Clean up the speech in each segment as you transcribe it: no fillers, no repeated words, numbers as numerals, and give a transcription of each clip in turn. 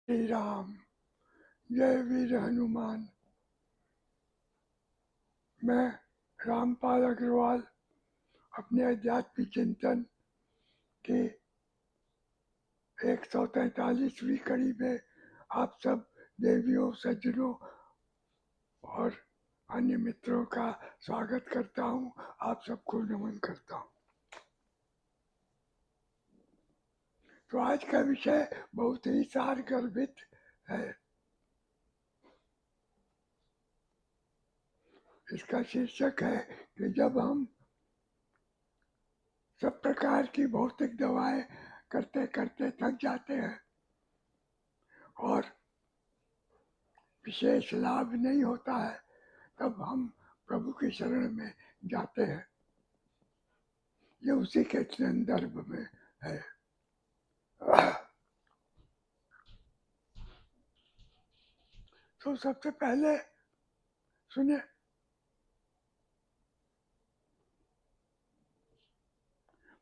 श्री राम, जय वीर हनुमान। मैं रामपाल अग्रवाल अपने आध्यात्मिक चिंतन की 143वीं कड़ी में आप सब देवियों, सज्जनों और अन्य मित्रों का स्वागत करता हूं। आप सबको नमन करता हूं। तो आज का विषय बहुत ही सारगर्भित है। इसका शीर्षक है कि जब हम सब प्रकार की भौतिक दवाएं करते करते थक जाते हैं और विशेष लाभ नहीं होता है, तब हम प्रभु की शरण में जाते हैं। ये उसी के संदर्भ में है। तो सबसे पहले सुने,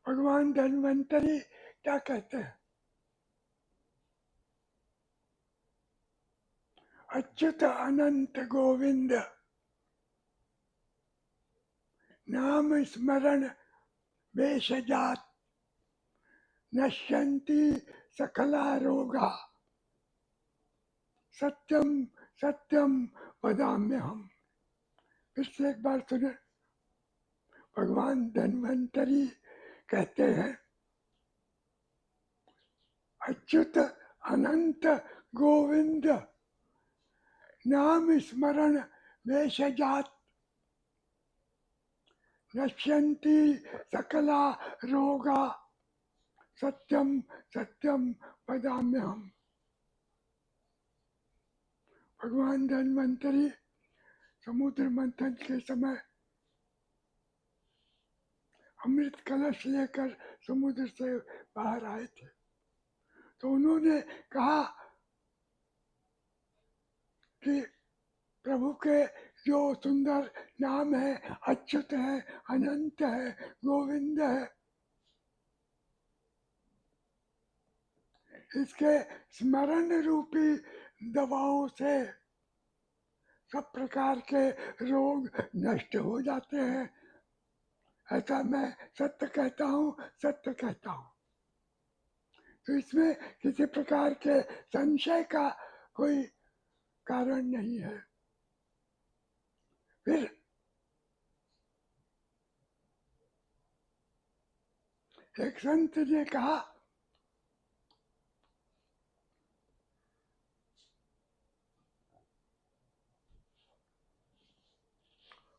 भगवान धन्वंतरी क्या कहते हैं? अच्युत अनंत गोविंद नाम स्मरण वेशजात नश्यन्ति सकला रोगा सत्यम सत्यम वदाम्यहम्। फिर से एक बार सुने, भगवान धन्वंतरी कहते हैं, अच्युत अनंत गोविंद नाम स्मरण वेशजात नश्यन्ति सकला रोगा सत्यम सत्यम वदाम्यहम्। भगवान धन्वंतरी समुद्र मंथन के समय अमृत कलश लेकर समुद्र से बाहर आए थे, तो उन्होंने कहा कि प्रभु के जो सुंदर नाम है, अच्युत है, अनंत है, गोविंद है, इसके स्मरण रूपी दवाओं से सब प्रकार के रोग नष्ट हो जाते हैं। ऐसा मैं सत्य कहता हूँ, सत्य कहता हूँ। तो इसमें किसी प्रकार के संशय का कोई कारण नहीं है। फिर एक संत ने कहा,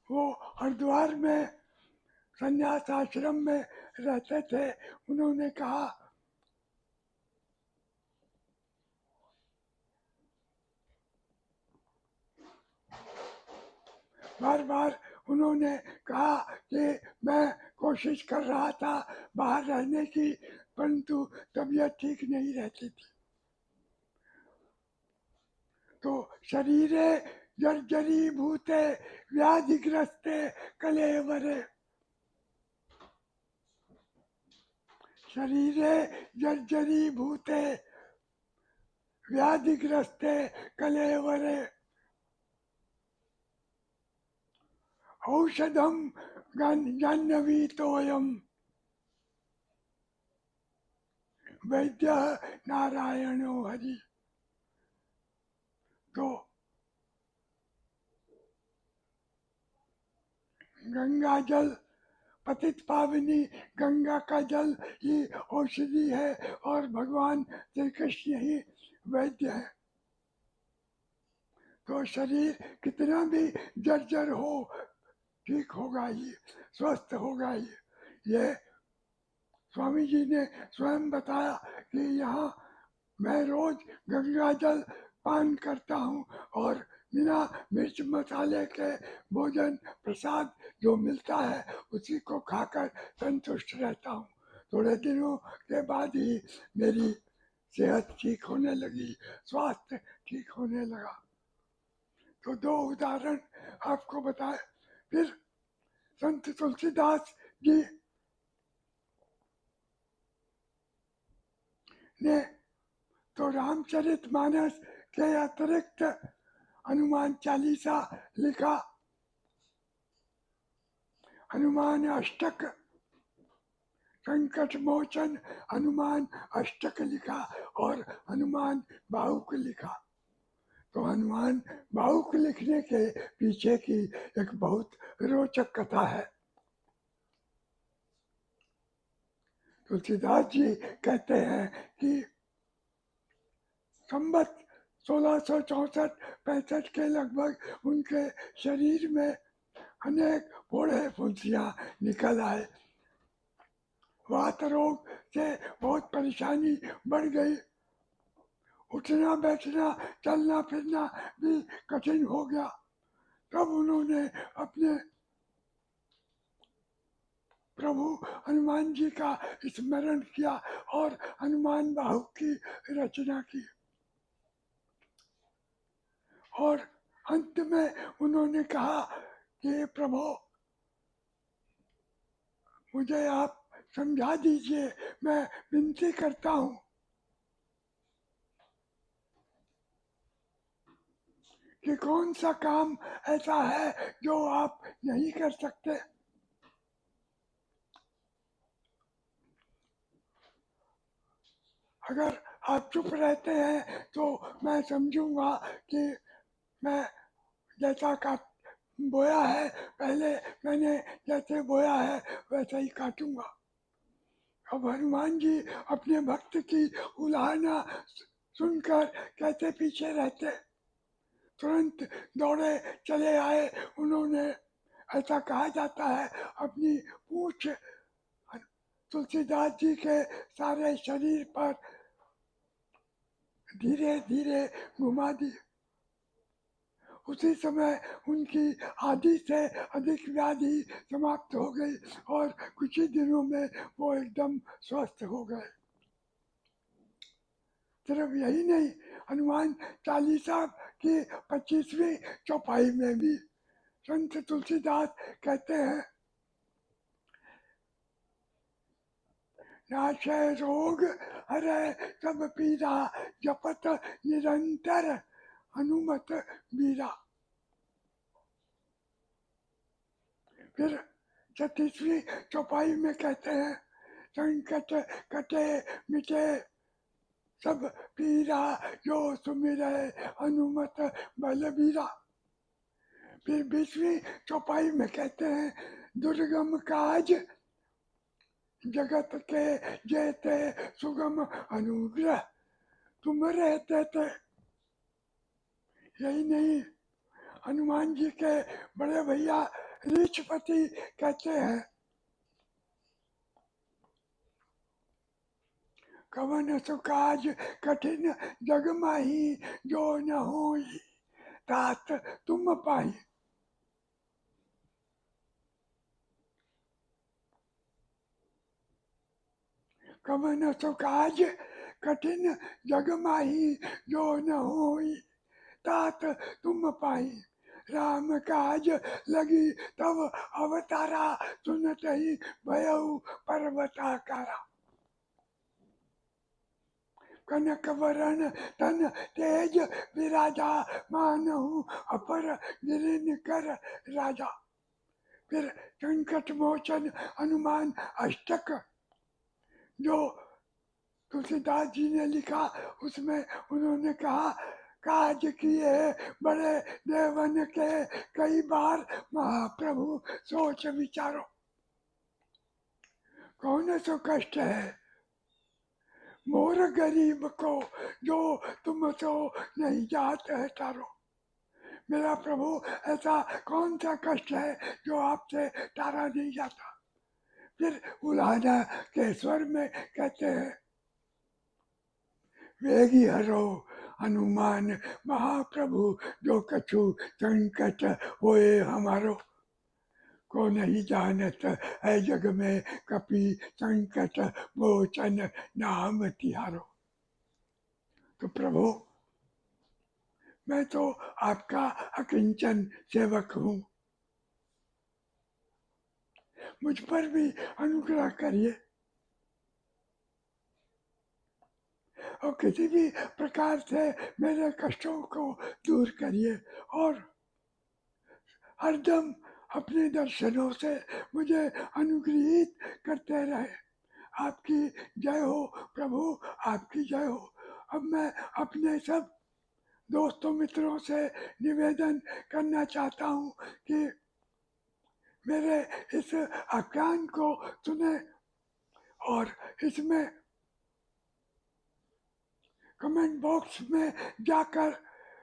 वो हरिद्वार में संन्यास आश्रम में रहते थे। उन्होंने कहा, बार बार उन्होंने कहा कि मैं कोशिश कर रहा था बाहर रहने की, परंतु तबीयत ठीक नहीं रहती थी। तो शरीरे जर्जरी भूते व्याधिग्रस्ते कलेवरे, शरीरे जर्जरी भूते व्याधिग्रस्ते कलेवरे औषधम जाह्नवीतोऽयं वैद्य नारायणो हरि। तो गंगा जल, पतित पावनी गंगा का जल ही औषधि है और भगवान श्री कृष्ण ही वैद्य है। तो शरीर कितना भी जर्जर हो, ठीक होगा ही, स्वस्थ होगा ही। ये स्वामी जी ने स्वयं बताया कि यहाँ मैं रोज गंगा जल पान करता हूँ और बिना मिर्च मसाले के भोजन प्रसाद जो मिलता है उसी को खाकर संतुष्ट रहता हूँ। थोड़े दिनों के बाद ही मेरी सेहत ठीक होने लगी, स्वास्थ्य ठीक होने लगा। तो दो उदाहरण आपको बताए। फिर संत तुलसीदास जी ने तो तो रामचरितमानस के अतिरिक्त हनुमान चालीसा लिखा, हनुमान अष्टक, संकट मोचन हनुमान अष्टक लिखा और हनुमान बाहुक लिखा। तो हनुमान बाहुक लिखने के पीछे की एक बहुत रोचक कथा है। तुलसीदास जी कहते हैं कि संवत 1664-65 के लगभग उनके शरीर में अनेक फोड़े फुंसियां निकल आए। वात रोग से बहुत परेशानी बढ़ गई, उठना बैठना चलना फिरना भी कठिन हो गया। तब उन्होंने अपने प्रभु हनुमान जी का स्मरण किया और हनुमान बाहुक की रचना की। और अंत में उन्होंने कहा कि प्रभु मुझे आप समझा दीजिए, मैं विनती करता हूँ कि कौन सा काम ऐसा है जो आप नहीं कर सकते। अगर आप चुप रहते हैं तो मैं समझूंगा कि मैं जैसा काट बोया है, पहले मैंने जैसे बोया है वैसे ही काटूंगा। अब हनुमान जी अपने भक्त की उलाहना सुनकर कैसे पीछे रहते, तुरंत दौड़े चले आए। उन्होंने, ऐसा कहा जाता है, अपनी पूंछ तुलसीदास जी के सारे शरीर पर धीरे धीरे घुमा दी। उसी समय उनकी आधी से अधिक व्याधि समाप्त हो गई और कुछ ही दिनों में वो एकदम स्वस्थ हो गए। सिर्फ यही नहीं, हनुमान चालीसा की 25वीं चौपाई में भी संत तुलसीदास कहते हैं, नाशय रोग हरे सब पीरा, जपत निरंतर हनुमत बीरा। फिर 36वीं चौपाई में कहते हैं, संकट कटे मिटे सब पीरा, जो सुमिरे हनुमत बलबीरा। फिर 20वीं चौपाई में कहते हैं, दुर्गम काज जगत के जेते सुगम अनुग्रह, तुम रहते थे। यही नहीं, हनुमान जी के बड़े भैया रीछपति कहते हैं, कवन सुकाज कठिन जग माही, जो न होई तात तुम पाई। कवन सुकाज कठिन जग माही, जो न होई तात तुम पाई। राम काज लगी तब अवतारा, सुनत ही भयउ पर्वताकारा। कनक वरण तन तेज विराजा, मानहु अपर गिरिन कर राजा। फिर संकट मोचन हनुमान अष्टक जो तुलसीदास जी ने लिखा, उसमें उन्होंने कहा, काज किए बड़े देवन के, कई बार महाप्रभु सोच विचारो। कौन सो कष्ट है मोर गरीब को, जो तुम सो नहीं जात है टारो। मेरा प्रभु, ऐसा कौन सा कष्ट है जो आपसे टारा नहीं जाता। फिर उलाहना के स्वर में कहते हैं, वेगी हरो हनुमान महाप्रभु, जो कछु संकट होए हमारो। को नहीं जानत है जग में, कपि संकट मोचन नाम तिहारो। तो प्रभु, मैं तो आपका अकिंचन सेवक हूँ, मुझ पर भी अनुग्रह करिए। और किसी भी प्रकार से मेरे कष्टों को दूर करिए और हरदम अपने दर्शनों से मुझे अनुग्रहित करते रहे। आपकी जय हो प्रभु, आपकी जय हो। अब मैं अपने सब दोस्तों मित्रों से निवेदन करना चाहता हूँ कि मेरे इस आख्यान को सुने और इसमें कमेंट बॉक्स में जाकर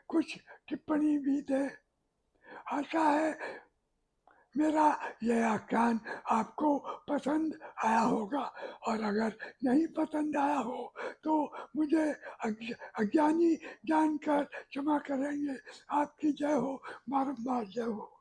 कुछ टिप्पणी भी दें। आशा है मेरा यह आख्यान आपको पसंद आया होगा, और अगर नहीं पसंद आया हो तो मुझे अज्ञानी जानकर क्षमा करेंगे। आपकी जय हो, बारंबार जय हो।